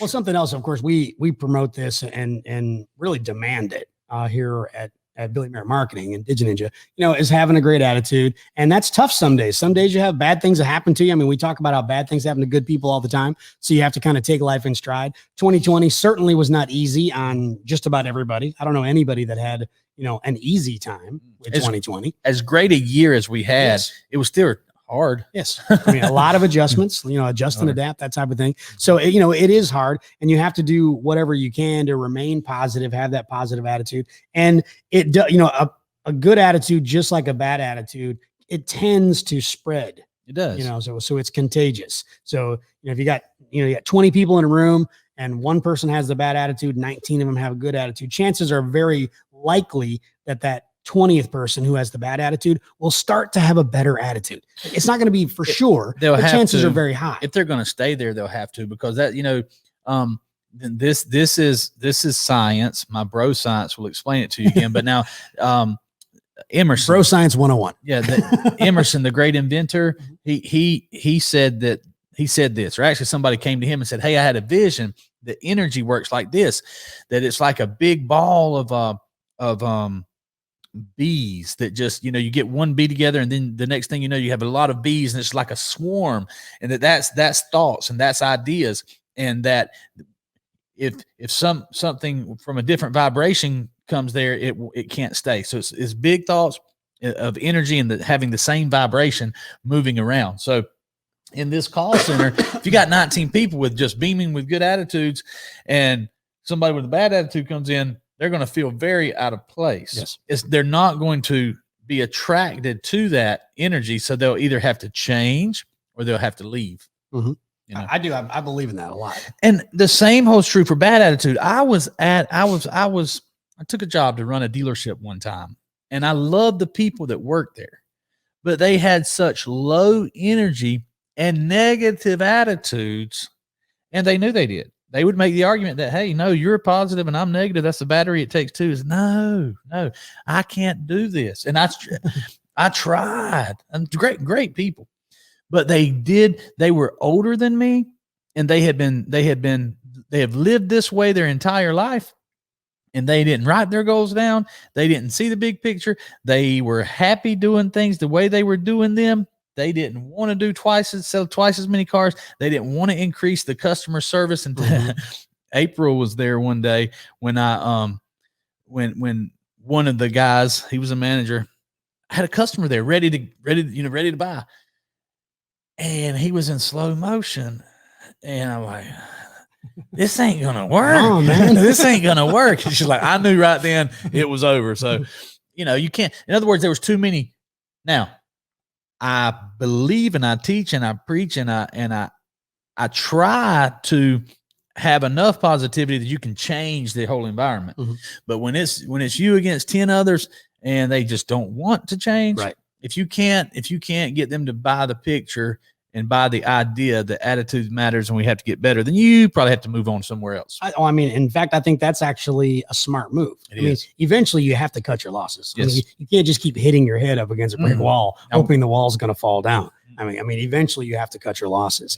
Well, something else, of course, we promote this and really demand it here at Billy Merritt Marketing and DigiNinja, is having a great attitude. And that's tough some days. Some days you have bad things that happen to you. I mean, we talk about how bad things happen to good people all the time. So you have to kind of take life in stride. 2020 certainly was not easy on just about everybody. I don't know anybody that had, an easy time with 2020. As great a year as we had, Yes. It was still hard. Yes. I mean, a lot of adjustments, adjust and adapt, that type of thing. So, it is hard, and you have to do whatever you can to remain positive, have that positive attitude. And a good attitude, just like a bad attitude, it tends to spread. It does. So it's contagious. So, if you got 20 people in a room and one person has the bad attitude, 19 of them have a good attitude, chances are very likely that 20th person who has the bad attitude will start to have a better attitude. It's not going to be for sure. The chances are very high. If they're going to stay there, they'll have to, because that, this is science. My bro science will explain it to you again. But now, Emerson, bro science 101. Yeah. Emerson, the great inventor, he said this, or actually somebody came to him and said, "Hey, I had a vision that energy works like this, that it's like a big ball of bees that just, you get one bee together, and then the next thing you know, you have a lot of bees, and it's like a swarm, and that's thoughts and that's ideas, and that if something from a different vibration comes there, it can't stay. So it's big thoughts of energy and having the same vibration moving around. So in this call center, if you got 19 people with just beaming with good attitudes, and somebody with a bad attitude comes in, they're going to feel very out of place. Yes. They're not going to be attracted to that energy. So they'll either have to change or they'll have to leave. Mm-hmm. I believe in that a lot. And the same holds true for bad attitude. I took a job to run a dealership one time, and I loved the people that worked there, but they had such low energy and negative attitudes, and they knew they did. They would make the argument that, hey, no, you're positive and I'm negative. That's the battery it takes two. Is no, I can't do this. And I tried. And great people, but they were older than me, and they have lived this way their entire life, and they didn't write their goals down. They didn't see the big picture. They were happy doing things the way they were doing them. They didn't want to sell twice as many cars. They didn't want to increase the customer service. And April was there one day when when one of the guys, he was a manager, had a customer there ready to buy, and he was in slow motion, and I'm like, this ain't gonna work. Oh, man. This ain't gonna work. She's like, I knew right then it was over. So, you can't. In other words, there was too many. Now, I believe and I teach and I preach and I try to have enough positivity that you can change the whole environment. Mm-hmm. But when it's you against 10 others and they just don't want to change, right? If you can't get them to buy the picture and buy the idea that attitude matters and we have to get better, then you probably have to move on somewhere else. In fact, I think that's actually a smart move. Eventually you have to cut your losses. Yes. You can't just keep hitting your head up against a brick wall, hoping the wall's going to fall down. I mean, eventually you have to cut your losses.